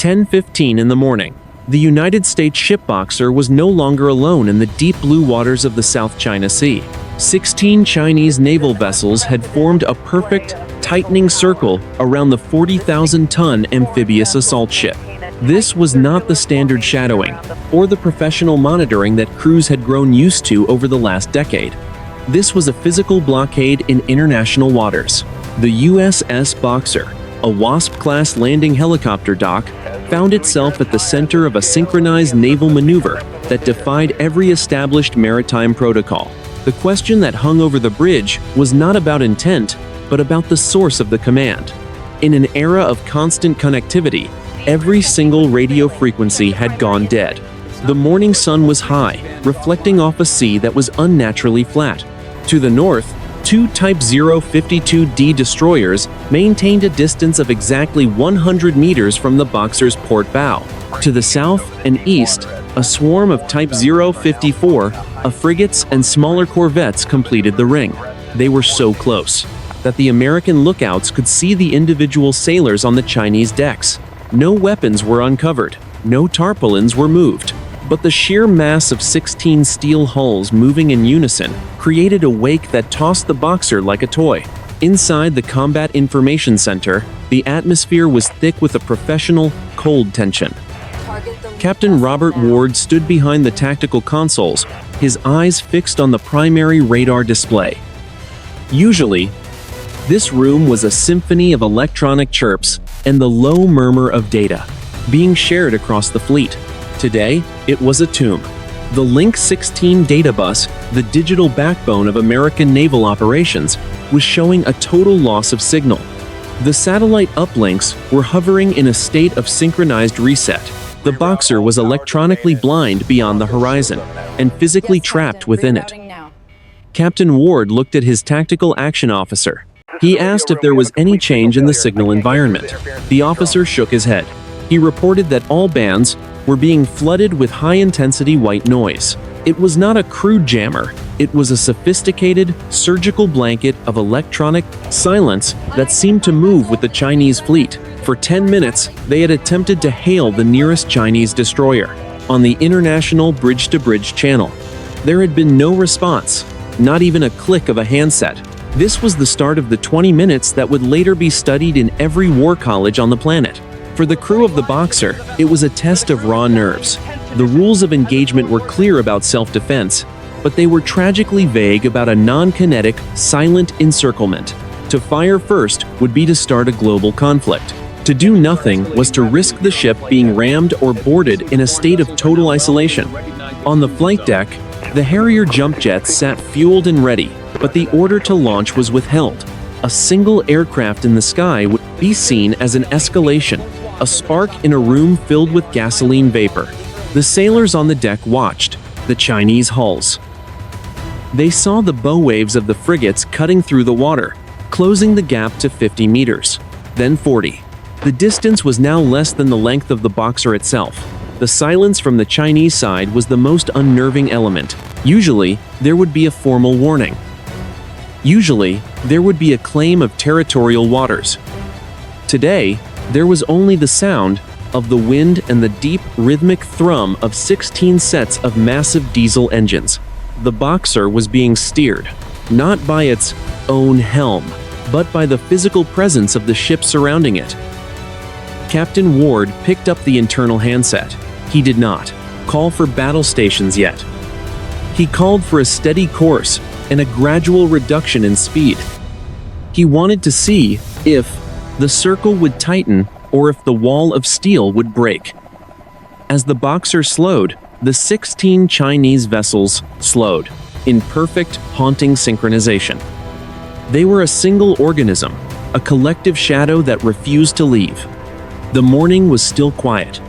10:15 in the morning. The United States ship Boxer was no longer alone in the deep blue waters of the South China Sea. 16 Chinese naval vessels had formed a perfect, tightening circle around the 40,000-ton amphibious assault ship. This was not the standard shadowing, or the professional monitoring that crews had grown used to over the last decade. This was a physical blockade in international waters. The USS Boxer, a Wasp-class landing helicopter dock, found itself at the center of a synchronized naval maneuver that defied every established maritime protocol. The question that hung over the bridge was not about intent, but about the source of the command. In an era of constant connectivity, every single radio frequency had gone dead. The morning sun was high, reflecting off a sea that was unnaturally flat. To the north, two Type 052D destroyers maintained a distance of exactly 100 meters from the Boxer's port bow. To the south and east, a swarm of Type 054 frigates and smaller corvettes completed the ring. They were so close that the American lookouts could see the individual sailors on the Chinese decks. No weapons were uncovered, no tarpaulins were moved, but the sheer mass of 16 steel hulls moving in unison created a wake that tossed the Boxer like a toy. Inside the Combat Information Center, the atmosphere was thick with a professional, cold tension. Captain Robert Ward stood behind the tactical consoles, his eyes fixed on the primary radar display. Usually, this room was a symphony of electronic chirps and the low murmur of data being shared across the fleet. Today, it was a tomb. The Link 16 data bus, the digital backbone of American naval operations, was showing a total loss of signal. The satellite uplinks were hovering in a state of synchronized reset. The Boxer was electronically blind beyond the horizon and physically trapped within it. Captain Ward looked at his tactical action officer. He asked if there was any change in the signal environment. The officer shook his head. He reported that all bands were being flooded with high-intensity white noise. It was not a crude jammer. It was a sophisticated, surgical blanket of electronic silence that seemed to move with the Chinese fleet. For 10 minutes, they had attempted to hail the nearest Chinese destroyer on the international bridge-to-bridge channel. There had been no response, not even a click of a handset. This was the start of the 20 minutes that would later be studied in every war college on the planet. For the crew of the Boxer, it was a test of raw nerves. The rules of engagement were clear about self-defense, but they were tragically vague about a non-kinetic, silent encirclement. To fire first would be to start a global conflict. To do nothing was to risk the ship being rammed or boarded in a state of total isolation. On the flight deck, the Harrier jump jets sat fueled and ready, but the order to launch was withheld. A single aircraft in the sky would be seen as an escalation, a spark in a room filled with gasoline vapor. The sailors on the deck watched the Chinese hulls. They saw the bow waves of the frigates cutting through the water, closing the gap to 50 meters, then 40. The distance was now less than the length of the Boxer itself. The silence from the Chinese side was the most unnerving element. Usually, there would be a formal warning. Usually, there would be a claim of territorial waters. Today, there was only the sound of the wind and the deep, rhythmic thrum of 16 sets of massive diesel engines. The Boxer was being steered, not by its own helm, but by the physical presence of the ship surrounding it. Captain Ward picked up the internal handset. He did not call for battle stations yet. He called for a steady course and a gradual reduction in speed. He wanted to see if the circle would tighten or if the wall of steel would break. As the Boxer slowed, the 16 Chinese vessels slowed, in perfect, haunting synchronization. They were a single organism, a collective shadow that refused to leave. The morning was still quiet.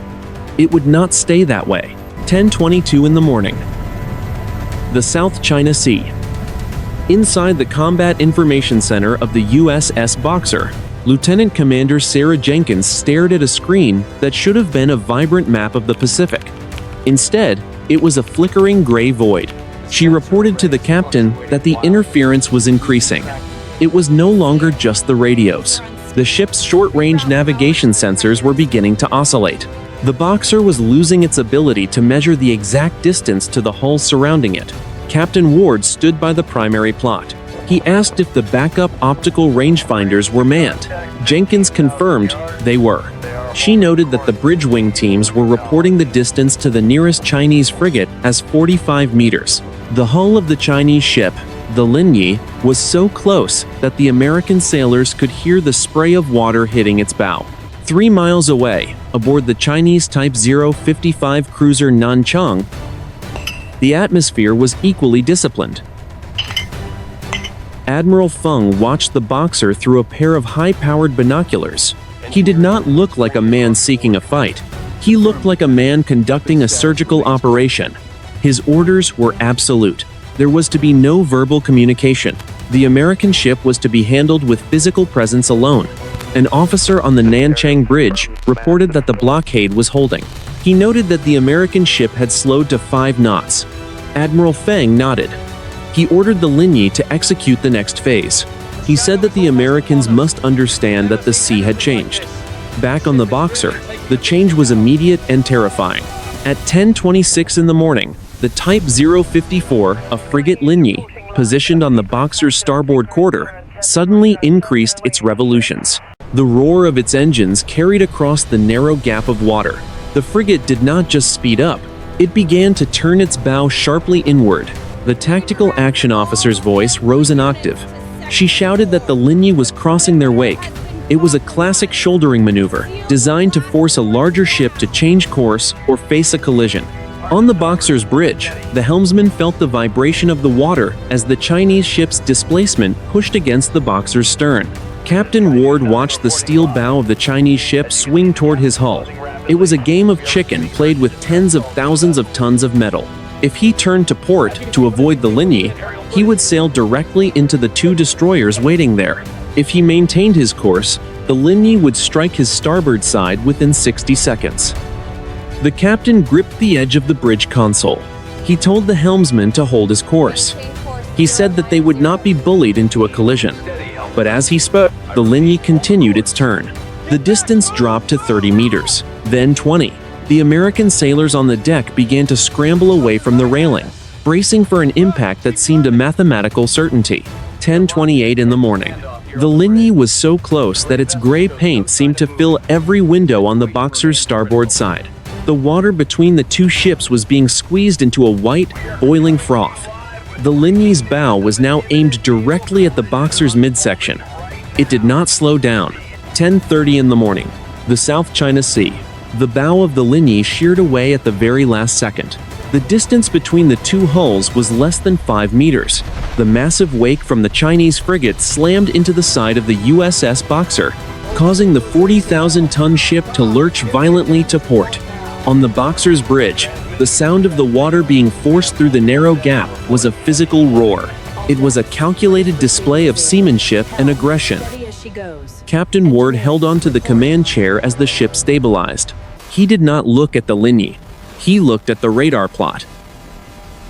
It would not stay that way. 10:22 in the morning. The South China Sea. Inside the Combat Information Center of the USS Boxer, Lieutenant Commander Sarah Jenkins stared at a screen that should have been a vibrant map of the Pacific. Instead, it was a flickering gray void. She reported to the captain that the interference was increasing. It was no longer just the radios. The ship's short-range navigation sensors were beginning to oscillate. The Boxer was losing its ability to measure the exact distance to the hull surrounding it. Captain Ward stood by the primary plot. He asked if the backup optical rangefinders were manned. Jenkins confirmed they were. She noted that the bridge wing teams were reporting the distance to the nearest Chinese frigate as 45 meters. The hull of the Chinese ship, the Linyi, was so close that the American sailors could hear the spray of water hitting its bow. 3 miles away, aboard the Chinese Type 055 cruiser Nanchang, the atmosphere was equally disciplined. Admiral Feng watched the Boxer through a pair of high-powered binoculars. He did not look like a man seeking a fight. He looked like a man conducting a surgical operation. His orders were absolute. There was to be no verbal communication. The American ship was to be handled with physical presence alone. An officer on the Nanchang Bridge reported that the blockade was holding. He noted that the American ship had slowed to 5 knots. Admiral Feng nodded. He ordered the Linyi to execute the next phase. He said that the Americans must understand that the sea had changed. Back on the Boxer, the change was immediate and terrifying. At 10:26 in the morning, the Type 054, a frigate Linyi, positioned on the Boxer's starboard quarter, suddenly increased its revolutions. The roar of its engines carried across the narrow gap of water. The frigate did not just speed up, it began to turn its bow sharply inward. The tactical action officer's voice rose an octave. She shouted that the Linyi was crossing their wake. It was a classic shouldering maneuver, designed to force a larger ship to change course or face a collision. On the Boxer's bridge, the helmsman felt the vibration of the water as the Chinese ship's displacement pushed against the Boxer's stern. Captain Ward watched the steel bow of the Chinese ship swing toward his hull. It was a game of chicken played with tens of thousands of tons of metal. If he turned to port to avoid the Linyi, he would sail directly into the 2 destroyers waiting there. If he maintained his course, the Linyi would strike his starboard side within 60 seconds. The captain gripped the edge of the bridge console. He told the helmsman to hold his course. He said that they would not be bullied into a collision. But as he spoke, the Linyi continued its turn. The distance dropped to 30 meters, then 20. The American sailors on the deck began to scramble away from the railing, bracing for an impact that seemed a mathematical certainty. 10:28 in the morning. The Linyi was so close that its gray paint seemed to fill every window on the Boxer's starboard side. The water between the 2 ships was being squeezed into a white, boiling froth. The Linyi's bow was now aimed directly at the Boxer's midsection. It did not slow down. 10:30 in the morning. The South China Sea. The bow of the Linyi sheared away at the very last second. The distance between the 2 hulls was less than 5 meters. The massive wake from the Chinese frigate slammed into the side of the USS Boxer, causing the 40,000-ton ship to lurch violently to port. On the Boxer's bridge, the sound of the water being forced through the narrow gap was a physical roar. It was a calculated display of seamanship and aggression. Captain Ward held onto the command chair as the ship stabilized. He did not look at the Linyi. He looked at the radar plot.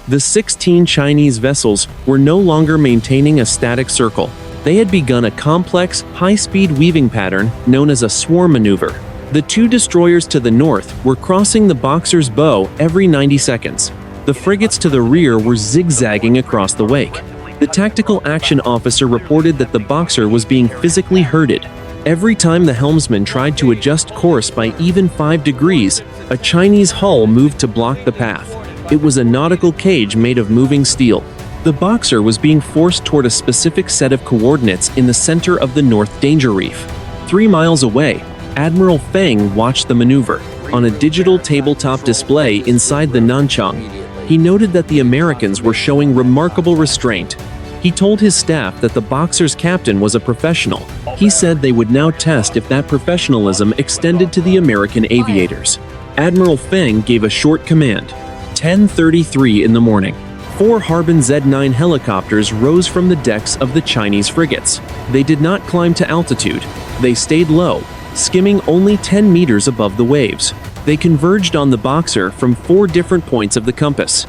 The 16 Chinese vessels were no longer maintaining a static circle. They had begun a complex, high-speed weaving pattern known as a swarm maneuver. The 2 destroyers to the north were crossing the Boxer's bow every 90 seconds. The frigates to the rear were zigzagging across the wake. The tactical action officer reported that the Boxer was being physically herded. Every time the helmsman tried to adjust course by even 5 degrees, a Chinese hull moved to block the path. It was a nautical cage made of moving steel. The Boxer was being forced toward a specific set of coordinates in the center of the North Danger Reef. 3 miles away, Admiral Feng watched the maneuver. On a digital tabletop display inside the Nanchang, he noted that the Americans were showing remarkable restraint. He told his staff that the Boxer's captain was a professional. He said they would now test if that professionalism extended to the American aviators. Admiral Feng gave a short command. 10:33 in the morning. 4 Harbin Z-9 helicopters rose from the decks of the Chinese frigates. They did not climb to altitude. They stayed low, skimming only 10 meters above the waves. They converged on the Boxer from 4 different points of the compass.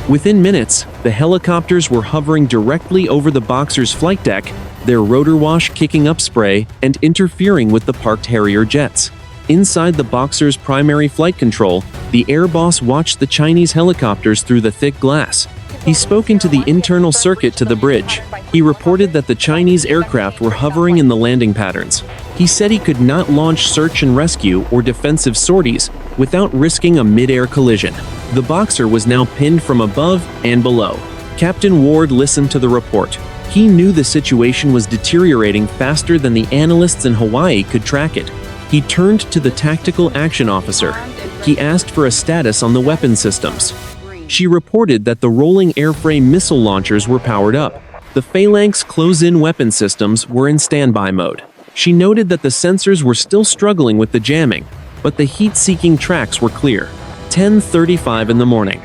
Within minutes, the helicopters were hovering directly over the Boxer's flight deck, their rotor wash kicking up spray and interfering with the parked Harrier jets. Inside the Boxer's primary flight control, the air boss watched the Chinese helicopters through the thick glass. He spoke into the internal circuit to the bridge. He reported that the Chinese aircraft were hovering in the landing patterns. He said he could not launch search and rescue or defensive sorties without risking a mid-air collision. The Boxer was now pinned from above and below. Captain Ward listened to the report. He knew the situation was deteriorating faster than the analysts in Hawaii could track it. He turned to the tactical action officer. He asked for a status on the weapon systems. She reported that the rolling airframe missile launchers were powered up. The Phalanx close-in weapon systems were in standby mode. She noted that the sensors were still struggling with the jamming, but the heat-seeking tracks were clear. 10:35 in the morning.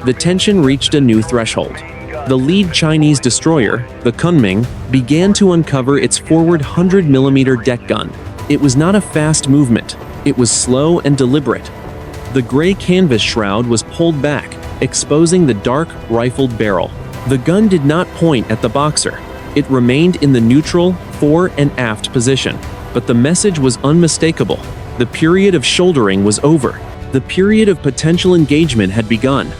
The tension reached a new threshold. The lead Chinese destroyer, the Kunming, began to uncover its forward 100mm deck gun. It was not a fast movement. It was slow and deliberate. The gray canvas shroud was pulled back, exposing the dark, rifled barrel. The gun did not point at the Boxer. It remained in the neutral, fore and aft position. But the message was unmistakable. The period of shouldering was over. The period of potential engagement had begun.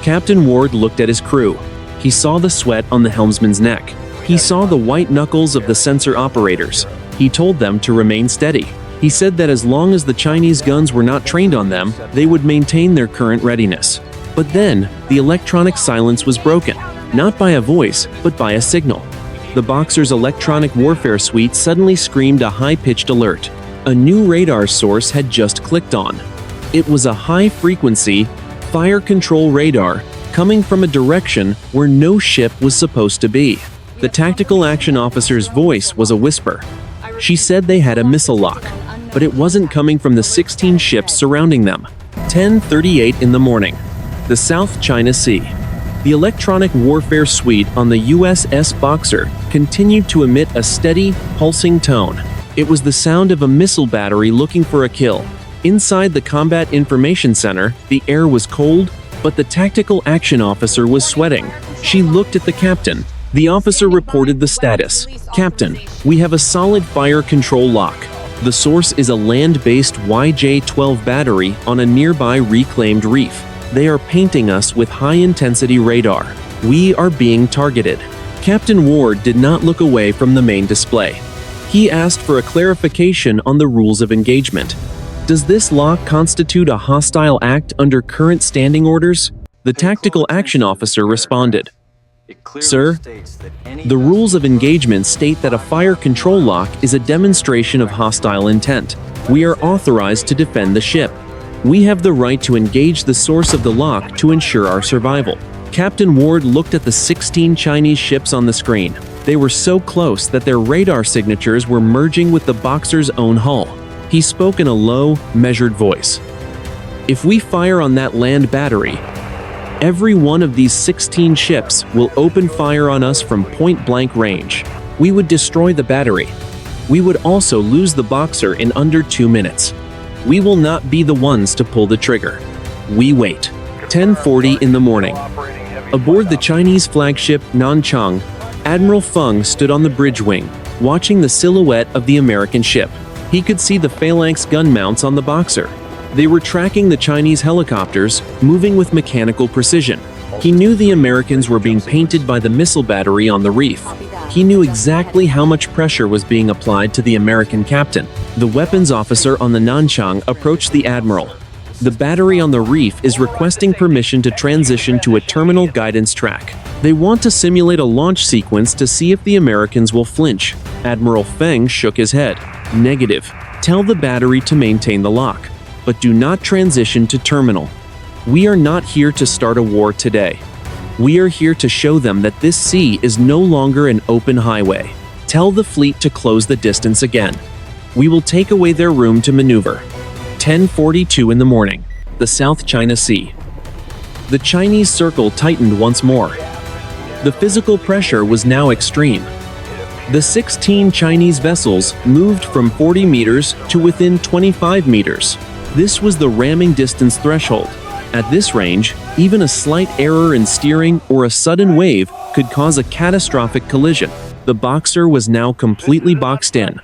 Captain Ward looked at his crew. He saw the sweat on the helmsman's neck. He saw the white knuckles of the sensor operators. He told them to remain steady. He said that as long as the Chinese guns were not trained on them, they would maintain their current readiness. But then, the electronic silence was broken, not by a voice, but by a signal. The Boxer's electronic warfare suite suddenly screamed a high-pitched alert. A new radar source had just clicked on. It was a high-frequency, fire control radar coming from a direction where no ship was supposed to be. The tactical action officer's voice was a whisper. She said they had a missile lock, but it wasn't coming from the 16 ships surrounding them. 10:38 in the morning. The South China Sea. The electronic warfare suite on the USS Boxer continued to emit a steady, pulsing tone. It was the sound of a missile battery looking for a kill. Inside the Combat Information Center, the air was cold, but the tactical action officer was sweating. She looked at the captain. The officer reported the status. Captain, we have a solid fire control lock. The source is a land-based YJ-12 battery on a nearby reclaimed reef. They are painting us with high-intensity radar. We are being targeted. Captain Ward did not look away from the main display. He asked for a clarification on the rules of engagement. Does this lock constitute a hostile act under current standing orders? The tactical action officer responded. Sir, the rules of engagement state that a fire control lock is a demonstration of hostile intent. We are authorized to defend the ship. We have the right to engage the source of the lock to ensure our survival. Captain Ward looked at the 16 Chinese ships on the screen. They were so close that their radar signatures were merging with the Boxer's own hull. He spoke in a low, measured voice. If we fire on that land battery, every one of these 16 ships will open fire on us from point-blank range. We would destroy the battery. We would also lose the Boxer in under 2 minutes. We will not be the ones to pull the trigger. We wait. 10:40 in the morning. Aboard the Chinese flagship Nanchang, Admiral Feng stood on the bridge wing, watching the silhouette of the American ship. He could see the Phalanx gun mounts on the Boxer. They were tracking the Chinese helicopters, moving with mechanical precision. He knew the Americans were being painted by the missile battery on the reef. He knew exactly how much pressure was being applied to the American captain. The weapons officer on the Nanchang approached the admiral. The battery on the reef is requesting permission to transition to a terminal guidance track. They want to simulate a launch sequence to see if the Americans will flinch. Admiral Feng shook his head. Negative. Tell the battery to maintain the lock, but do not transition to terminal. We are not here to start a war today. We are here to show them that this sea is no longer an open highway. Tell the fleet to close the distance again. We will take away their room to maneuver. 10:42 in the morning. The South China Sea. The Chinese circle tightened once more. The physical pressure was now extreme. The 16 Chinese vessels moved from 40 meters to within 25 meters. This was the ramming distance threshold. At this range, even a slight error in steering or a sudden wave could cause a catastrophic collision. The Boxer was now completely boxed in.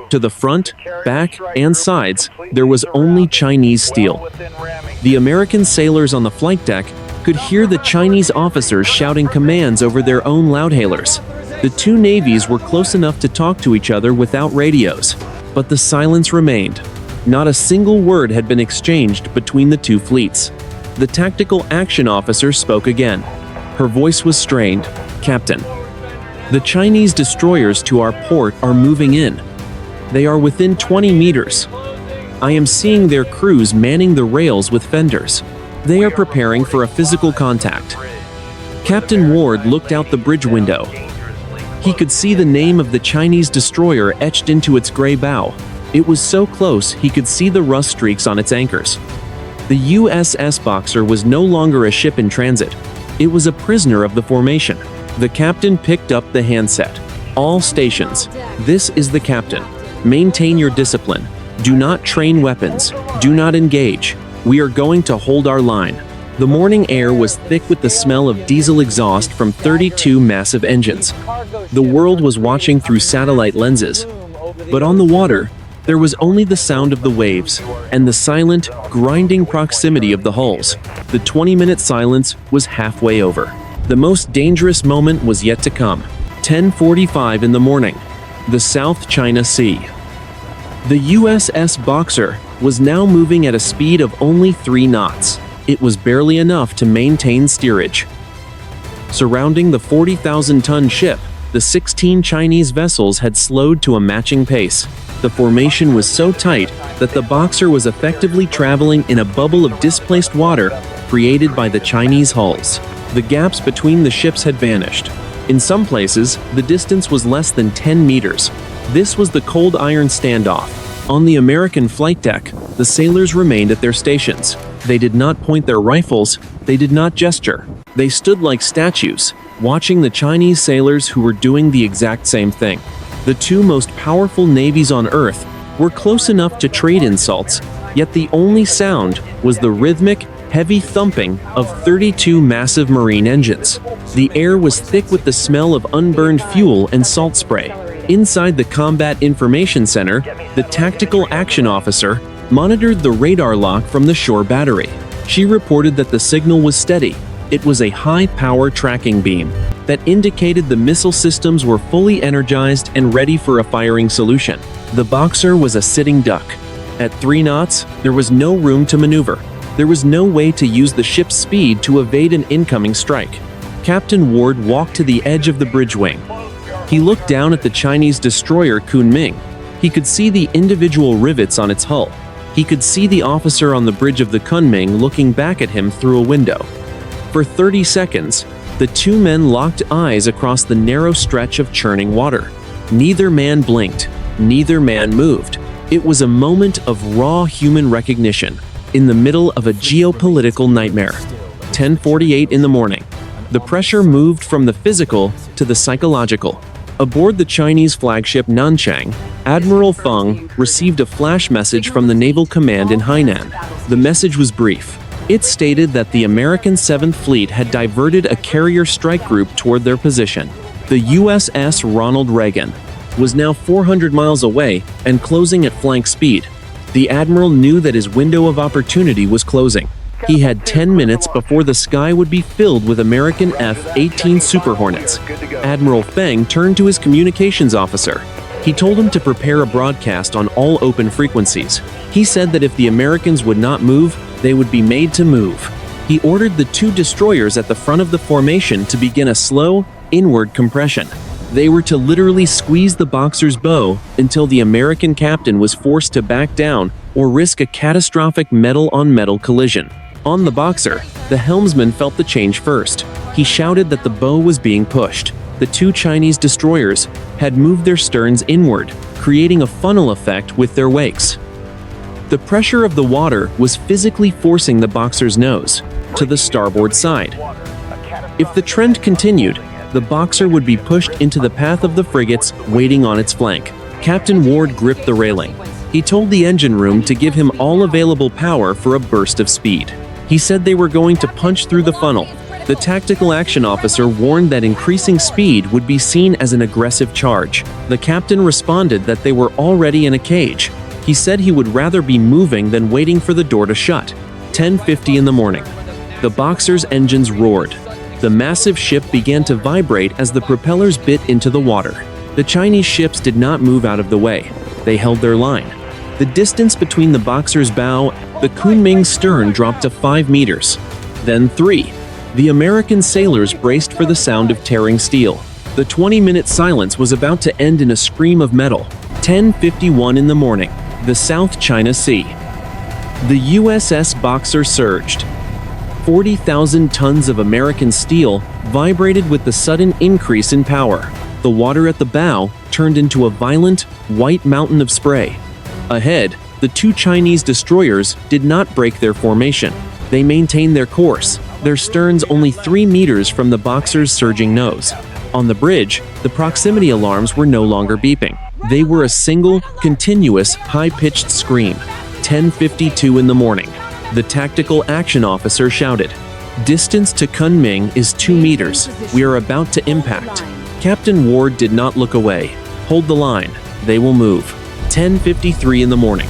To the front, back, and sides, there was only Chinese steel. The American sailors on the flight deck could hear the Chinese officers shouting commands over their own loudhailers. The two navies were close enough to talk to each other without radios, but the silence remained. Not a single word had been exchanged between the two fleets. The tactical action officer spoke again. Her voice was strained. "Captain, the Chinese destroyers to our port are moving in. They are within 20 meters. I am seeing their crews manning the rails with fenders. They are preparing for a physical contact." Captain Ward looked out the bridge window. He could see the name of the Chinese destroyer etched into its gray bow. It was so close he could see the rust streaks on its anchors. The USS Boxer was no longer a ship in transit. It was a prisoner of the formation. The captain picked up the handset. "All stations. This is the captain. Maintain your discipline. Do not train weapons. Do not engage. We are going to hold our line." The morning air was thick with the smell of diesel exhaust from 32 massive engines. The world was watching through satellite lenses. But on the water, there was only the sound of the waves and the silent, grinding proximity of the hulls. The 20-minute silence was halfway over. The most dangerous moment was yet to come. 10:45 in the morning. The South China Sea. The USS Boxer was now moving at a speed of only 3 knots. It was barely enough to maintain steerage. Surrounding the 40,000-ton ship, the 16 Chinese vessels had slowed to a matching pace. The formation was so tight that the Boxer was effectively traveling in a bubble of displaced water created by the Chinese hulls. The gaps between the ships had vanished. In some places, the distance was less than 10 meters. This was the cold iron standoff. On the American flight deck, the sailors remained at their stations. They did not point their rifles, they did not gesture. They stood like statues, watching the Chinese sailors who were doing the exact same thing. The two most powerful navies on Earth were close enough to trade insults, yet the only sound was the rhythmic, heavy thumping of 32 massive marine engines. The air was thick with the smell of unburned fuel and salt spray. Inside the Combat Information Center, the tactical action officer monitored the radar lock from the shore battery. She reported that the signal was steady. It was a high-power tracking beam that indicated the missile systems were fully energized and ready for a firing solution. The Boxer was a sitting duck. At 3 knots, there was no room to maneuver. There was no way to use the ship's speed to evade an incoming strike. Captain Ward walked to the edge of the bridge wing. He looked down at the Chinese destroyer Kunming. He could see the individual rivets on its hull. He could see the officer on the bridge of the Kunming looking back at him through a window. For 30 seconds, the two men locked eyes across the narrow stretch of churning water. Neither man blinked. Neither man moved. It was a moment of raw human recognition in the middle of a geopolitical nightmare. 10:48 in the morning. The pressure moved from the physical to the psychological. Aboard the Chinese flagship Nanchang, Admiral Feng received a flash message from the Naval Command in Hainan. The message was brief. It stated that the American 7th Fleet had diverted a carrier strike group toward their position. The USS Ronald Reagan was now 400 miles away and closing at flank speed. The admiral knew that his window of opportunity was closing. He had 10 minutes before the sky would be filled with American F-18 Super Hornets. Admiral Feng turned to his communications officer. He told him to prepare a broadcast on all open frequencies. He said that if the Americans would not move, they would be made to move. He ordered the 2 destroyers at the front of the formation to begin a slow, inward compression. They were to literally squeeze the Boxer's bow until the American captain was forced to back down or risk a catastrophic metal-on-metal collision. On the Boxer, the helmsman felt the change first. He shouted that the bow was being pushed. The 2 Chinese destroyers had moved their sterns inward, creating a funnel effect with their wakes. The pressure of the water was physically forcing the Boxer's nose to the starboard side. If the trend continued, the Boxer would be pushed into the path of the frigates waiting on its flank. Captain Ward gripped the railing. He told the engine room to give him all available power for a burst of speed. He said they were going to punch through the funnel. The tactical action officer warned that increasing speed would be seen as an aggressive charge. The captain responded that they were already in a cage. He said he would rather be moving than waiting for the door to shut. 10:50 in the morning. The Boxer's engines roared. The massive ship began to vibrate as the propellers bit into the water. The Chinese ships did not move out of the way. They held their line. The distance between the Boxer's bow and the Kunming's stern dropped to 5 meters. Then 3. The American sailors braced for the sound of tearing steel. The 20-minute silence was about to end in a scream of metal. 10:51 in the morning. The South China Sea. The USS Boxer surged. 40,000 tons of American steel vibrated with the sudden increase in power. The water at the bow turned into a violent, white mountain of spray. Ahead, the 2 Chinese destroyers did not break their formation. They maintained their course, their sterns only 3 meters from the Boxer's surging nose. On the bridge, the proximity alarms were no longer beeping. They were a single, continuous, high-pitched scream. 10:52 in the morning. The tactical action officer shouted, "Distance to Kunming is 2 meters. We are about to impact." Captain Ward did not look away. "Hold the line. They will move." 10:53 in the morning.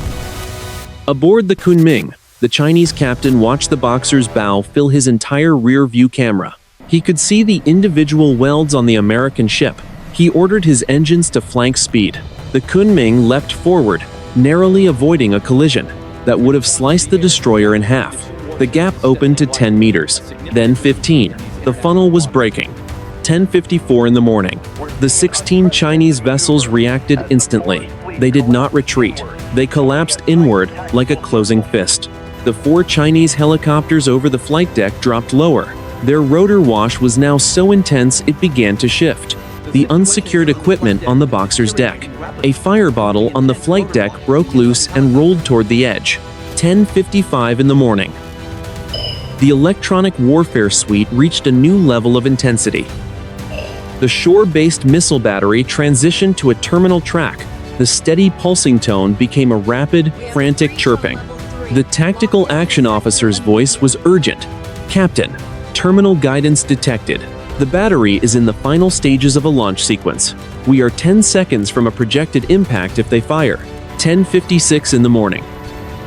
Aboard the Kunming, the Chinese captain watched the Boxer's bow fill his entire rear-view camera. He could see the individual welds on the American ship. He ordered his engines to flank speed. The Kunming leapt forward, narrowly avoiding a collision that would have sliced the destroyer in half. The gap opened to 10 meters, then 15. The funnel was breaking. 10:54 in the morning. The 16 Chinese vessels reacted instantly. They did not retreat. They collapsed inward like a closing fist. The 4 Chinese helicopters over the flight deck dropped lower. Their rotor wash was now so intense it began to shift. The unsecured equipment on the Boxer's deck. A fire bottle on the flight deck broke loose and rolled toward the edge. 10:55 in the morning. The electronic warfare suite reached a new level of intensity. The shore-based missile battery transitioned to a terminal track. The steady pulsing tone became a rapid, frantic chirping. The tactical action officer's voice was urgent. "Captain, terminal guidance detected. The battery is in the final stages of a launch sequence. We are 10 seconds from a projected impact if they fire." 10:56 in the morning.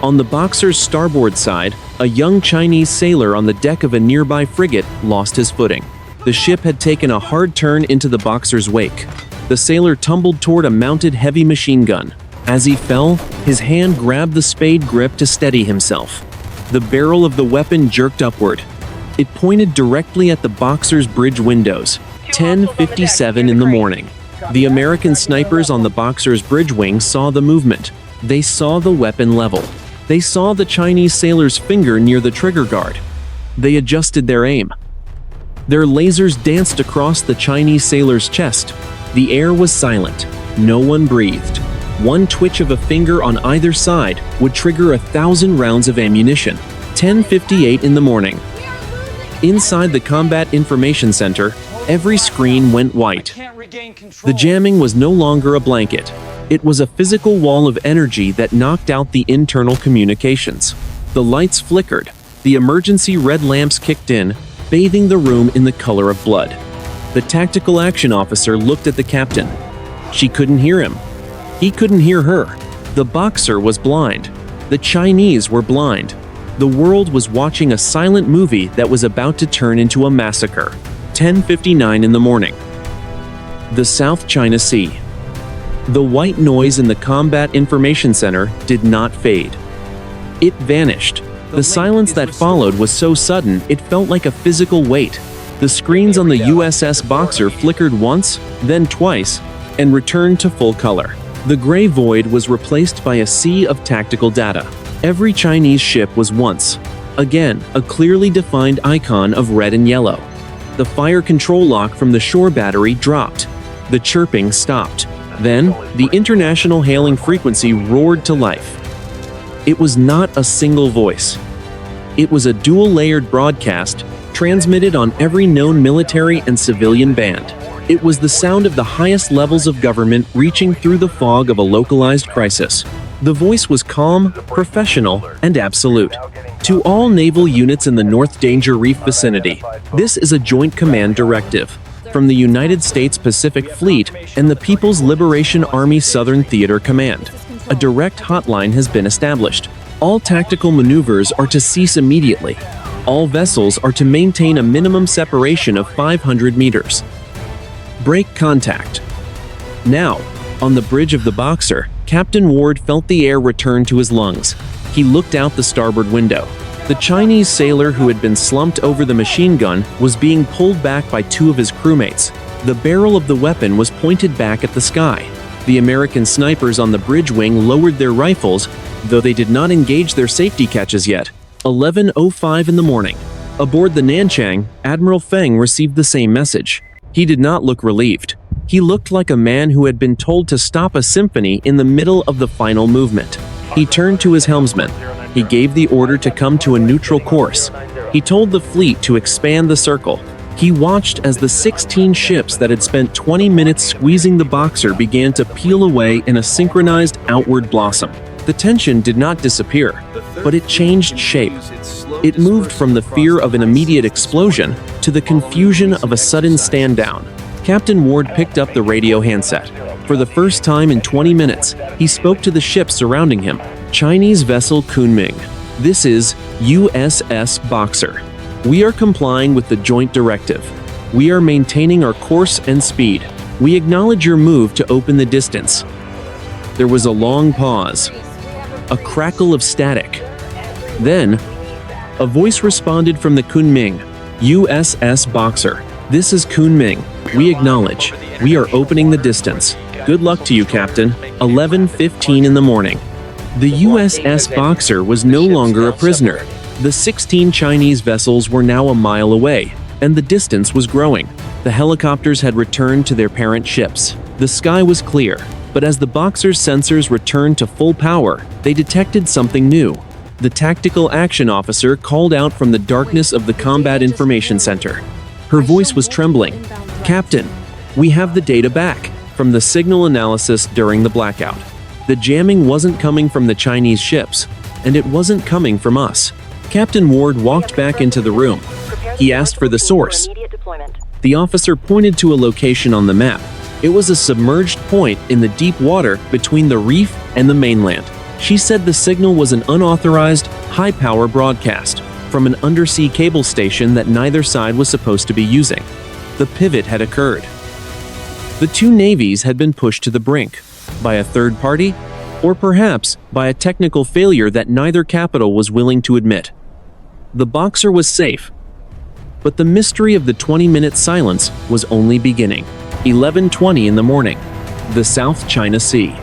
On the Boxer's starboard side, a young Chinese sailor on the deck of a nearby frigate lost his footing. The ship had taken a hard turn into the Boxer's wake. The sailor tumbled toward a mounted heavy machine gun. As he fell, his hand grabbed the spade grip to steady himself. The barrel of the weapon jerked upward. It pointed directly at the Boxer's bridge windows. 10:57 in the morning. The American snipers on the Boxer's bridge wing saw the movement. They saw the weapon level. They saw the Chinese sailor's finger near the trigger guard. They adjusted their aim. Their lasers danced across the Chinese sailor's chest. The air was silent. No one breathed. One twitch of a finger on either side would trigger 1,000 rounds of ammunition. 10:58 in the morning. Inside the Combat Information Center, every screen went white. The jamming was no longer a blanket. It was a physical wall of energy that knocked out the internal communications. The lights flickered. The emergency red lamps kicked in, bathing the room in the color of blood. The tactical action officer looked at the captain. She couldn't hear him. He couldn't hear her. The Boxer was blind. The Chinese were blind. The world was watching a silent movie that was about to turn into a massacre. 10:59 in the morning. The South China Sea. The white noise in the Combat Information Center did not fade. It vanished. The silence that followed was so sudden it felt like a physical weight. The screens on the USS Boxer flickered once, then twice, and returned to full color. The gray void was replaced by a sea of tactical data. Every Chinese ship was once, again, a clearly defined icon of red and yellow. The fire control lock from the shore battery dropped. The chirping stopped. Then, the international hailing frequency roared to life. It was not a single voice. It was a dual-layered broadcast, transmitted on every known military and civilian band. It was the sound of the highest levels of government reaching through the fog of a localized crisis. The voice was calm, professional, and absolute. To all naval units in the North Danger Reef vicinity, this is a joint command directive from the United States Pacific Fleet and the People's Liberation Army Southern Theater Command. A direct hotline has been established. All tactical maneuvers are to cease immediately. All vessels are to maintain a minimum separation of 500 meters. Break contact. Now, on the bridge of the Boxer, Captain Ward felt the air return to his lungs. He looked out the starboard window. The Chinese sailor who had been slumped over the machine gun was being pulled back by two of his crewmates. The barrel of the weapon was pointed back at the sky. The American snipers on the bridge wing lowered their rifles, though they did not engage their safety catches yet. 11:05 in the morning. Aboard the Nanchang, Admiral Feng received the same message. He did not look relieved. He looked like a man who had been told to stop a symphony in the middle of the final movement. He turned to his helmsman. He gave the order to come to a neutral course. He told the fleet to expand the circle. He watched as the 16 ships that had spent 20 minutes squeezing the Boxer began to peel away in a synchronized outward blossom. The tension did not disappear, but it changed shape. It moved from the fear of an immediate explosion to the confusion of a sudden stand down. Captain Ward picked up the radio handset. For the first time in 20 minutes, he spoke to the ships surrounding him. Chinese vessel Kunming. This is USS Boxer. We are complying with the joint directive. We are maintaining our course and speed. We acknowledge your move to open the distance. There was a long pause. A crackle of static. Then, a voice responded from the Kunming. USS Boxer. This is Kunming. We acknowledge. We are opening the distance. Good luck to you, Captain. 11:15 in the morning. The USS Boxer was no longer a prisoner. The 16 Chinese vessels were now a mile away, and the distance was growing. The helicopters had returned to their parent ships. The sky was clear, but as the Boxer's sensors returned to full power, they detected something new. The tactical action officer called out from the darkness of the Combat Information Center. Her voice was trembling. Captain, we have the data back from the signal analysis during the blackout. The jamming wasn't coming from the Chinese ships, and it wasn't coming from us. Captain Ward walked back into the room. He asked for the source. The officer pointed to a location on the map. It was a submerged point in the deep water between the reef and the mainland. She said the signal was an unauthorized, high-power broadcast from an undersea cable station that neither side was supposed to be using. The pivot had occurred. The two navies had been pushed to the brink by a third party, or perhaps by a technical failure that neither capital was willing to admit. The Boxer was safe, but the mystery of the 20-minute silence was only beginning. 11:20 in the morning. The South China Sea.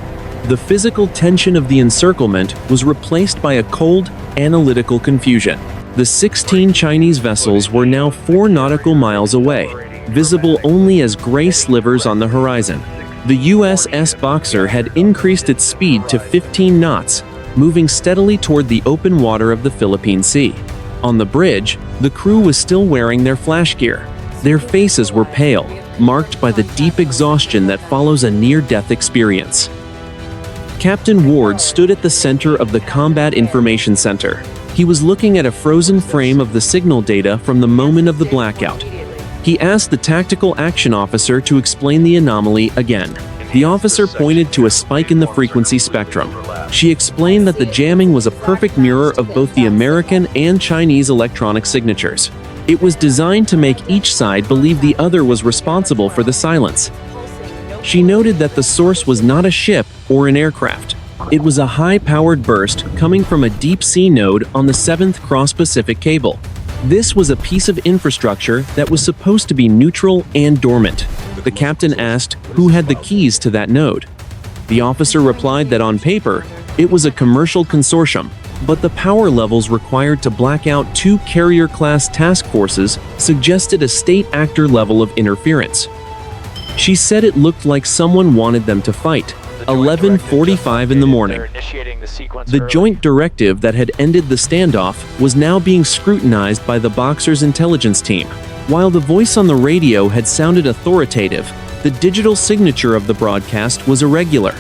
The physical tension of the encirclement was replaced by a cold, analytical confusion. The 16 Chinese vessels were now 4 nautical miles away, visible only as gray slivers on the horizon. The USS Boxer had increased its speed to 15 knots, moving steadily toward the open water of the Philippine Sea. On the bridge, the crew was still wearing their flash gear. Their faces were pale, marked by the deep exhaustion that follows a near-death experience. Captain Ward stood at the center of the Combat Information Center. He was looking at a frozen frame of the signal data from the moment of the blackout. He asked the tactical action officer to explain the anomaly again. The officer pointed to a spike in the frequency spectrum. She explained that the jamming was a perfect mirror of both the American and Chinese electronic signatures. It was designed to make each side believe the other was responsible for the silence. She noted that the source was not a ship or an aircraft. It was a high-powered burst coming from a deep-sea node on the 7th Cross-Pacific Cable. This was a piece of infrastructure that was supposed to be neutral and dormant. The captain asked who had the keys to that node. The officer replied that on paper, it was a commercial consortium, but the power levels required to black out 2 carrier-class task forces suggested a state actor level of interference. She said it looked like someone wanted them to fight. 11:45 in the morning. The joint directive that had ended the standoff was now being scrutinized by the Boxer's intelligence team. While the voice on the radio had sounded authoritative, the digital signature of the broadcast was irregular.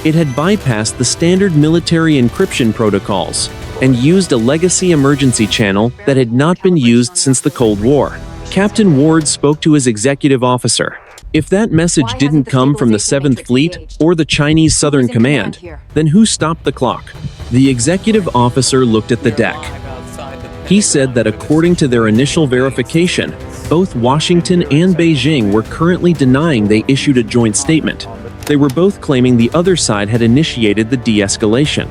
It had bypassed the standard military encryption protocols and used a legacy emergency channel that had not been used since the Cold War. Captain Ward spoke to his executive officer. If that message didn't come from the 7th Fleet or the Chinese Southern Command, then who stopped the clock? The executive officer looked at the deck. He said that according to their initial verification, both Washington and Beijing were currently denying they issued a joint statement. They were both claiming the other side had initiated the de-escalation.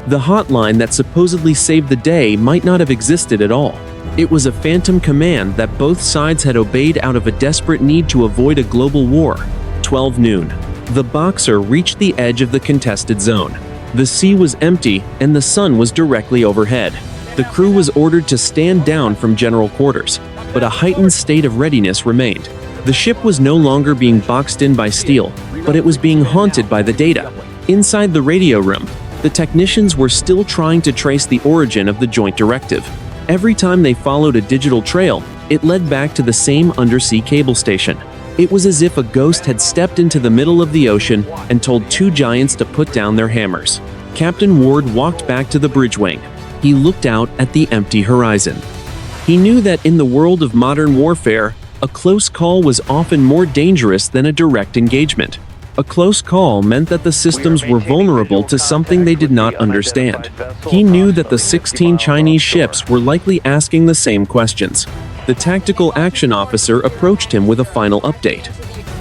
The hotline that supposedly saved the day might not have existed at all. It was a phantom command that both sides had obeyed out of a desperate need to avoid a global war. 12 noon. The Boxer reached the edge of the contested zone. The sea was empty and the sun was directly overhead. The crew was ordered to stand down from general quarters, but a heightened state of readiness remained. The ship was no longer being boxed in by steel, but it was being haunted by the data. Inside the radio room, the technicians were still trying to trace the origin of the joint directive. Every time they followed a digital trail, it led back to the same undersea cable station. It was as if a ghost had stepped into the middle of the ocean and told two giants to put down their hammers. Captain Ward walked back to the bridge wing. He looked out at the empty horizon. He knew that in the world of modern warfare, a close call was often more dangerous than a direct engagement. A close call meant that the systems were vulnerable to something they did not understand. He knew that the 16 Chinese ships were likely asking the same questions. The tactical action officer approached him with a final update.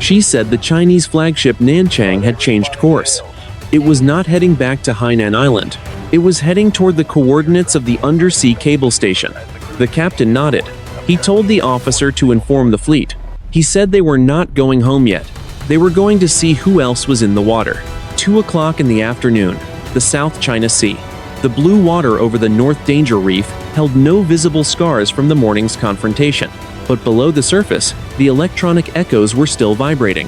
She said the Chinese flagship Nanchang had changed course. It was not heading back to Hainan Island. It was heading toward the coordinates of the undersea cable station. The captain nodded. He told the officer to inform the fleet. He said they were not going home yet. They were going to see who else was in the water. 2 o'clock in the afternoon, the South China Sea. The blue water over the North Danger Reef held no visible scars from the morning's confrontation, but below the surface, the electronic echoes were still vibrating.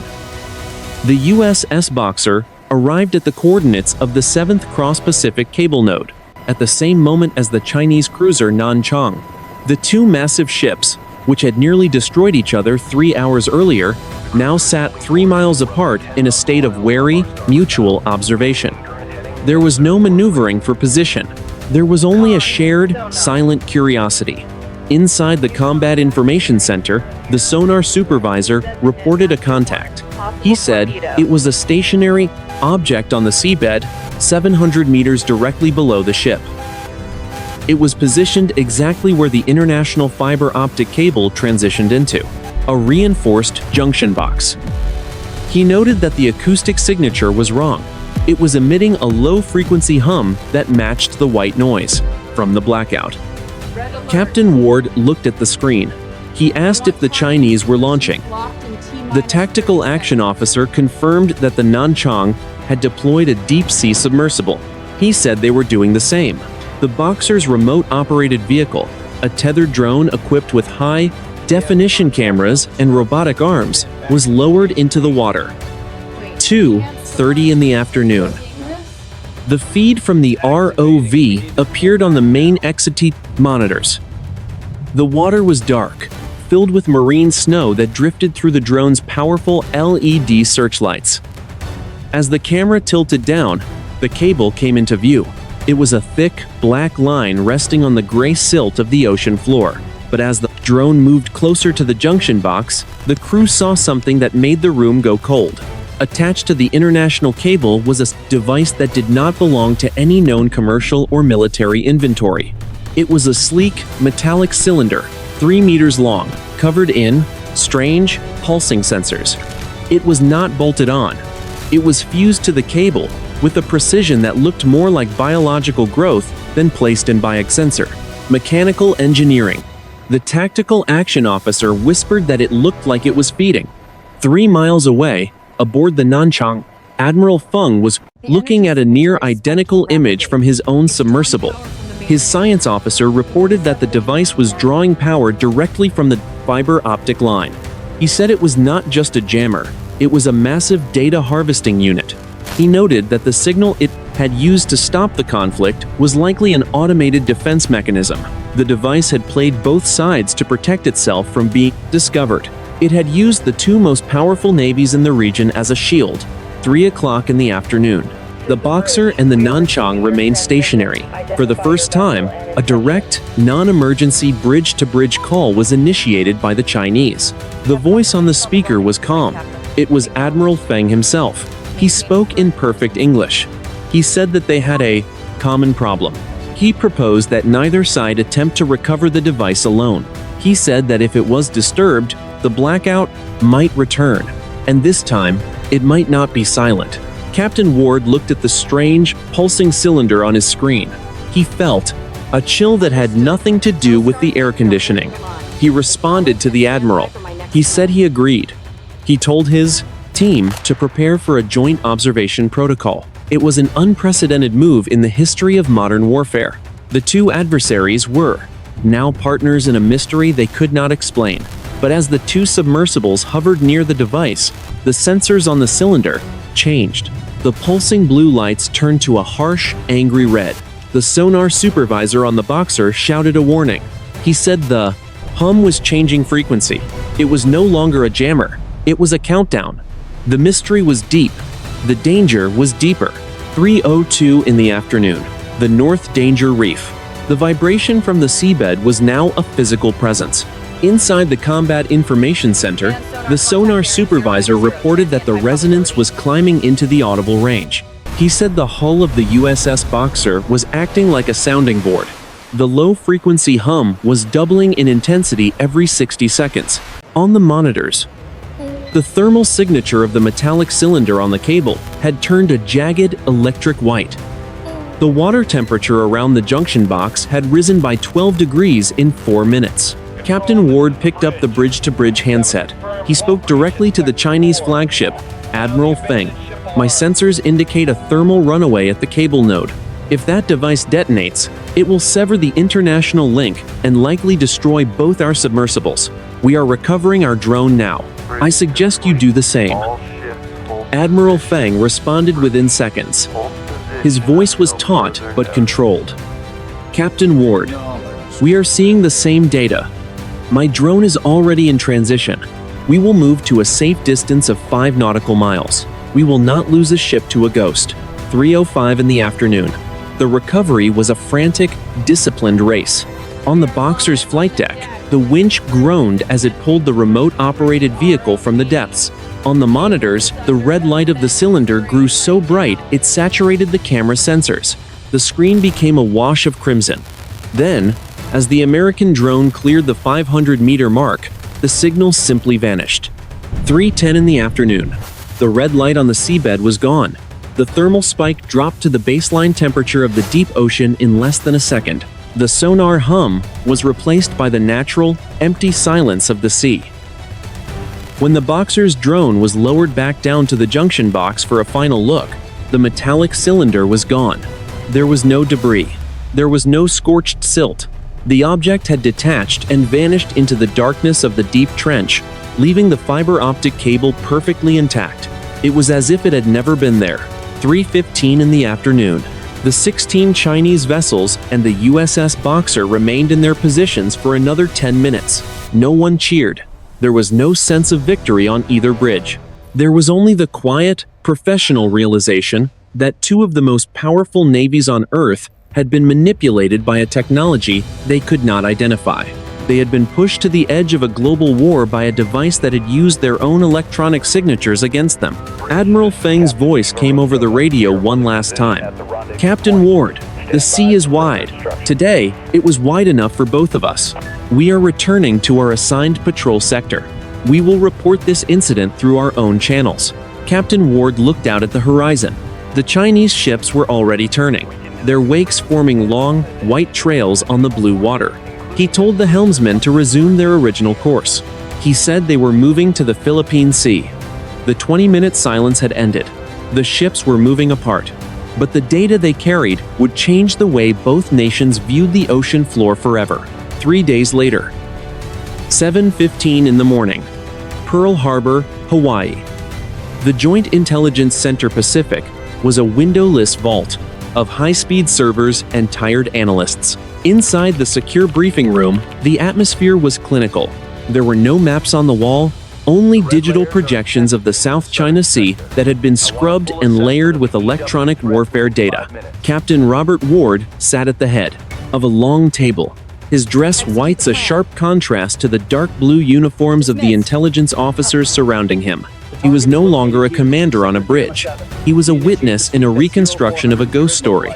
The USS Boxer arrived at the coordinates of the 7th Cross-Pacific cable node, at the same moment as the Chinese cruiser Nanchang. The two massive ships, which had nearly destroyed each other 3 hours earlier, now sat 3 miles apart in a state of wary, mutual observation. There was no maneuvering for position. There was only a shared, silent curiosity. Inside the Combat Information Center, the sonar supervisor reported a contact. He said it was a stationary object on the seabed, 700 meters directly below the ship. It was positioned exactly where the international fiber optic cable transitioned into, a reinforced junction box. He noted that the acoustic signature was wrong. It was emitting a low-frequency hum that matched the white noise from the blackout. Captain Ward looked at the screen. He asked if the Chinese were launching. The tactical action officer confirmed that the Nanchang had deployed a deep-sea submersible. He said they were doing the same. The Boxer's remote-operated vehicle, a tethered drone equipped with high-definition cameras and robotic arms, was lowered into the water. 2:30 in the afternoon. The feed from the ROV appeared on the main XT monitors. The water was dark, filled with marine snow that drifted through the drone's powerful LED searchlights. As the camera tilted down, the cable came into view. It was a thick, black line resting on the gray silt of the ocean floor. But as the drone moved closer to the junction box, the crew saw something that made the room go cold. Attached to the international cable was a device that did not belong to any known commercial or military inventory. It was a sleek, metallic cylinder, 3 meters long, covered in strange, pulsing sensors. It was not bolted on. It was fused to the cable with a precision that looked more like biological growth than placed in by a sensor. Mechanical engineering. The tactical action officer whispered that it looked like it was feeding. 3 miles away, aboard the Nanchang, Admiral Feng was looking at a near-identical image from his own submersible. His science officer reported that the device was drawing power directly from the fiber optic line. He said it was not just a jammer, it was a massive data harvesting unit. He noted that the signal it had used to stop the conflict was likely an automated defense mechanism. The device had played both sides to protect itself from being discovered. It had used the two most powerful navies in the region as a shield. 3 o'clock in the afternoon. The Boxer and the Nanchang remained stationary. For the first time, a direct, non-emergency bridge-to-bridge call was initiated by the Chinese. The voice on the speaker was calm. It was Admiral Feng himself. He spoke in perfect English. He said that they had a common problem. He proposed that neither side attempt to recover the device alone. He said that if it was disturbed, the blackout might return, and this time, it might not be silent. Captain Ward looked at the strange, pulsing cylinder on his screen. He felt a chill that had nothing to do with the air conditioning. He responded to the Admiral. He said he agreed. He told his team to prepare for a joint observation protocol. It was an unprecedented move in the history of modern warfare. The two adversaries were now partners in a mystery they could not explain. But as the two submersibles hovered near the device, the sensors on the cylinder changed. The pulsing blue lights turned to a harsh, angry red. The sonar supervisor on the Boxer shouted a warning. He said the hum was changing frequency. It was no longer a jammer. It was a countdown. The mystery was deep. The danger was deeper. 3:02 in the afternoon. The North Danger Reef. The vibration from the seabed was now a physical presence. Inside the Combat Information Center, the sonar supervisor reported that the resonance was climbing into the audible range. He said the hull of the USS Boxer was acting like a sounding board. The low-frequency hum was doubling in intensity every 60 seconds. On the monitors, the thermal signature of the metallic cylinder on the cable had turned a jagged, electric white. The water temperature around the junction box had risen by 12 degrees in 4 minutes. Captain Ward picked up the bridge-to-bridge handset. He spoke directly to the Chinese flagship, Admiral Feng. My sensors indicate a thermal runaway at the cable node. If that device detonates, it will sever the international link and likely destroy both our submersibles. We are recovering our drone now. I suggest you do the same. Admiral Feng responded within seconds. His voice was taut but controlled. Captain Ward, we are seeing the same data. My drone is already in transition. We will move to a safe distance of 5 nautical miles. We will not lose a ship to a ghost. 3:05 in the afternoon. The recovery was a frantic, disciplined race. On the Boxer's flight deck, the winch groaned as it pulled the remote-operated vehicle from the depths. On the monitors, the red light of the cylinder grew so bright it saturated the camera sensors. The screen became a wash of crimson. Then, as the American drone cleared the 500-meter mark, the signal simply vanished. 3:10 in the afternoon. The red light on the seabed was gone. The thermal spike dropped to the baseline temperature of the deep ocean in less than a second. The sonar hum was replaced by the natural, empty silence of the sea. When the Boxer's drone was lowered back down to the junction box for a final look, the metallic cylinder was gone. There was no debris. There was no scorched silt. The object had detached and vanished into the darkness of the deep trench, leaving the fiber optic cable perfectly intact. It was as if it had never been there. 3:15 in the afternoon. The 16 Chinese vessels and the USS Boxer remained in their positions for another 10 minutes. No one cheered. There was no sense of victory on either bridge. There was only the quiet, professional realization that two of the most powerful navies on Earth had been manipulated by a technology they could not identify. They had been pushed to the edge of a global war by a device that had used their own electronic signatures against them. Admiral Feng's voice came over the radio one last time. Captain Ward, the sea is wide. Today, it was wide enough for both of us. We are returning to our assigned patrol sector. We will report this incident through our own channels. Captain Ward looked out at the horizon. The Chinese ships were already turning, their wakes forming long, white trails on the blue water. He told the helmsmen to resume their original course. He said they were moving to the Philippine Sea. The 20-minute silence had ended. The ships were moving apart. But the data they carried would change the way both nations viewed the ocean floor forever. 3 days later. 7:15 in the morning. Pearl Harbor, Hawaii. The Joint Intelligence Center Pacific was a windowless vault of high-speed servers and tired analysts. Inside the secure briefing room, the atmosphere was clinical. There were no maps on the wall, only digital projections of the South China Sea that had been scrubbed and layered with electronic warfare data. Captain Robert Ward sat at the head of a long table, his dress whites a sharp contrast to the dark blue uniforms of the intelligence officers surrounding him. He was no longer a commander on a bridge. He was a witness in a reconstruction of a ghost story.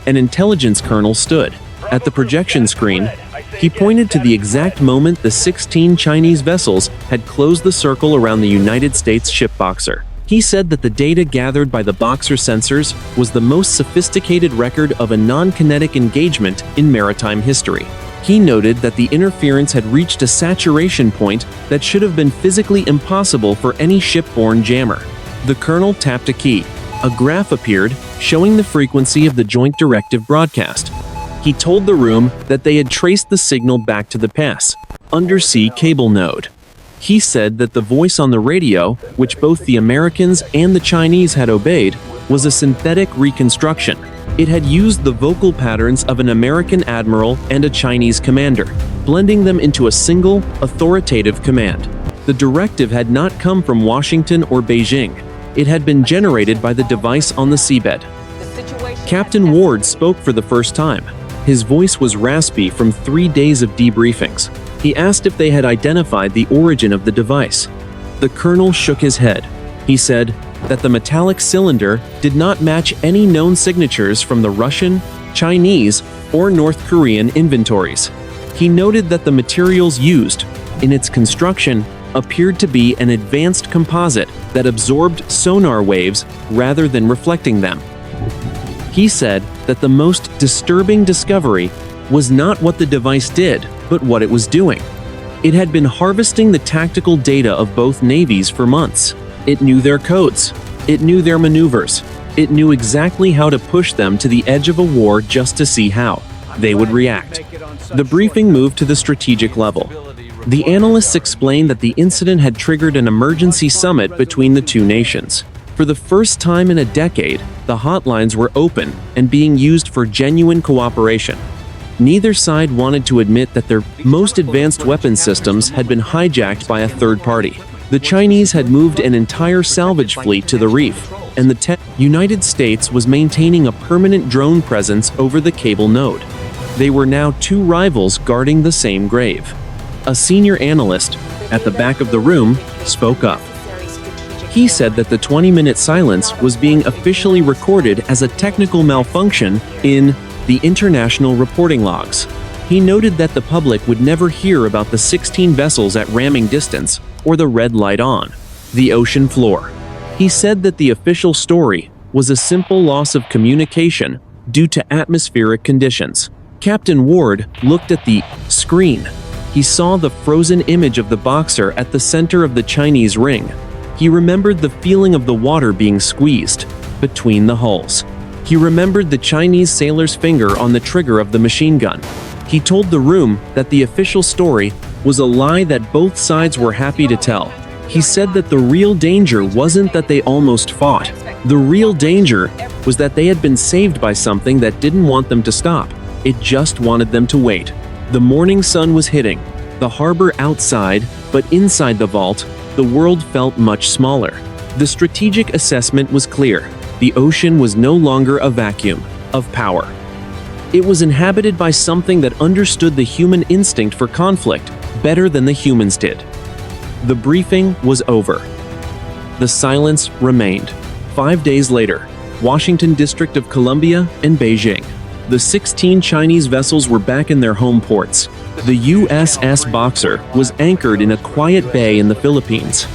An intelligence colonel stood at the projection screen. He pointed to the exact moment the 16 Chinese vessels had closed the circle around the United States ship Boxer. He said that the data gathered by the Boxer sensors was the most sophisticated record of a non-kinetic engagement in maritime history. He noted that the interference had reached a saturation point that should have been physically impossible for any shipborne jammer. The colonel tapped a key. A graph appeared, showing the frequency of the joint directive broadcast. He told the room that they had traced the signal back to the pass undersea cable node. He said that the voice on the radio, which both the Americans and the Chinese had obeyed, was a synthetic reconstruction. It had used the vocal patterns of an American admiral and a Chinese commander, blending them into a single, authoritative command. The directive had not come from Washington or Beijing. It had been generated by the device on the seabed. Captain Ward spoke for the first time. His voice was raspy from 3 days of debriefings. He asked if they had identified the origin of the device. The colonel shook his head. He said that the metallic cylinder did not match any known signatures from the Russian, Chinese, or North Korean inventories. He noted that the materials used in its construction appeared to be an advanced composite that absorbed sonar waves rather than reflecting them. He said that the most disturbing discovery was not what the device did, but what it was doing. It had been harvesting the tactical data of both navies for months. It knew their codes. It knew their maneuvers. It knew exactly how to push them to the edge of a war just to see how they would react. The briefing moved to the strategic level. The analysts explained that the incident had triggered an emergency summit between the two nations. For the first time in a decade, the hotlines were open and being used for genuine cooperation. Neither side wanted to admit that their most advanced weapon systems had been hijacked by a third party. The Chinese had moved an entire salvage fleet to the reef, and the United States was maintaining a permanent drone presence over the cable node. They were now two rivals guarding the same grave. A senior analyst, at the back of the room, spoke up. He said that the 20-minute silence was being officially recorded as a technical malfunction in the international reporting logs. He noted that the public would never hear about the 16 vessels at ramming distance or the red light on the ocean floor. He said that the official story was a simple loss of communication due to atmospheric conditions. Captain Ward looked at the screen. He saw the frozen image of the Boxer at the center of the Chinese ring. He remembered the feeling of the water being squeezed between the hulls. He remembered the Chinese sailor's finger on the trigger of the machine gun. He told the room that the official story was a lie that both sides were happy to tell. He said that the real danger wasn't that they almost fought. The real danger was that they had been saved by something that didn't want them to stop. It just wanted them to wait. The morning sun was hitting. The harbor outside, but inside the vault, the world felt much smaller. The strategic assessment was clear. The ocean was no longer a vacuum of power. It was inhabited by something that understood the human instinct for conflict better than the humans did. The briefing was over. The silence remained. 5 days later, Washington District of Columbia and Beijing. The 16 Chinese vessels were back in their home ports. The USS Boxer was anchored in a quiet bay in the Philippines.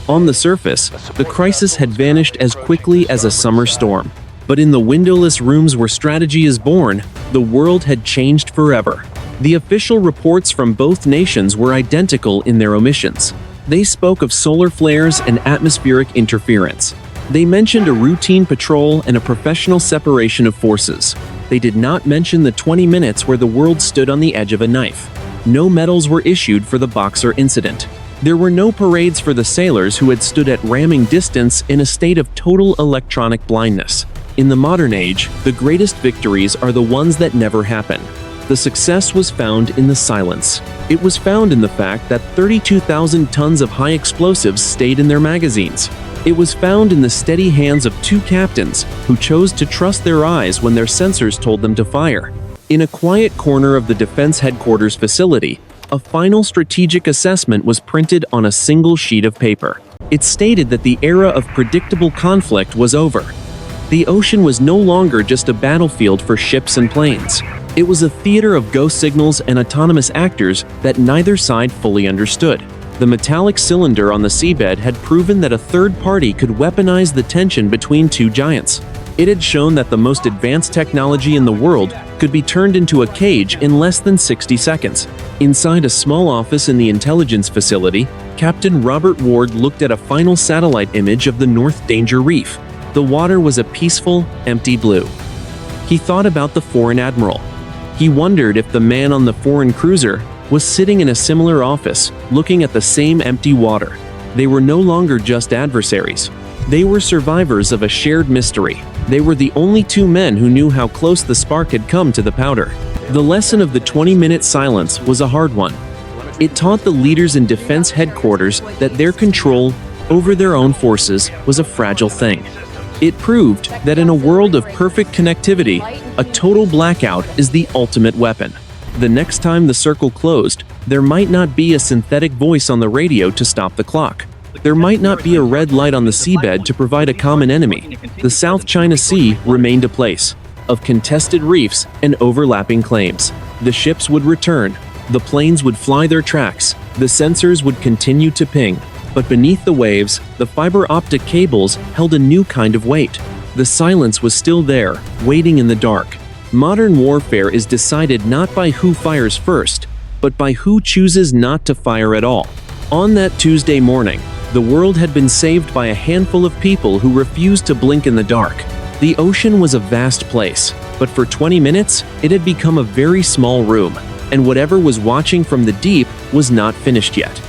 On the surface, the crisis had vanished as quickly as a summer storm. But in the windowless rooms where strategy is born, the world had changed forever. The official reports from both nations were identical in their omissions. They spoke of solar flares and atmospheric interference. They mentioned a routine patrol and a professional separation of forces. They did not mention the 20 minutes where the world stood on the edge of a knife. No medals were issued for the Boxer incident. There were no parades for the sailors who had stood at ramming distance in a state of total electronic blindness. In the modern age, the greatest victories are the ones that never happen. The success was found in the silence. It was found in the fact that 32,000 tons of high explosives stayed in their magazines. It was found in the steady hands of two captains who chose to trust their eyes when their sensors told them to fire. In a quiet corner of the defense headquarters facility, a final strategic assessment was printed on a single sheet of paper. It stated that the era of predictable conflict was over. The ocean was no longer just a battlefield for ships and planes. It was a theater of ghost signals and autonomous actors that neither side fully understood. The metallic cylinder on the seabed had proven that a third party could weaponize the tension between two giants. It had shown that the most advanced technology in the world could be turned into a cage in less than 60 seconds. Inside a small office in the intelligence facility, Captain Robert Ward looked at a final satellite image of the North Danger Reef. The water was a peaceful, empty blue. He thought about the foreign admiral. He wondered if the man on the foreign cruiser was sitting in a similar office, looking at the same empty water. They were no longer just adversaries. They were survivors of a shared mystery. They were the only two men who knew how close the spark had come to the powder. The lesson of the 20-minute silence was a hard one. It taught the leaders in defense headquarters that their control over their own forces was a fragile thing. It proved that in a world of perfect connectivity, a total blackout is the ultimate weapon. The next time the circle closed, there might not be a synthetic voice on the radio to stop the clock. There might not be a red light on the seabed to provide a common enemy. The South China Sea remained a place of contested reefs and overlapping claims. The ships would return. The planes would fly their tracks. The sensors would continue to ping. But beneath the waves, the fiber optic cables held a new kind of weight. The silence was still there, waiting in the dark. Modern warfare is decided not by who fires first, but by who chooses not to fire at all. On that Tuesday morning, the world had been saved by a handful of people who refused to blink in the dark. The ocean was a vast place, but for 20 minutes, it had become a very small room, and whatever was watching from the deep was not finished yet.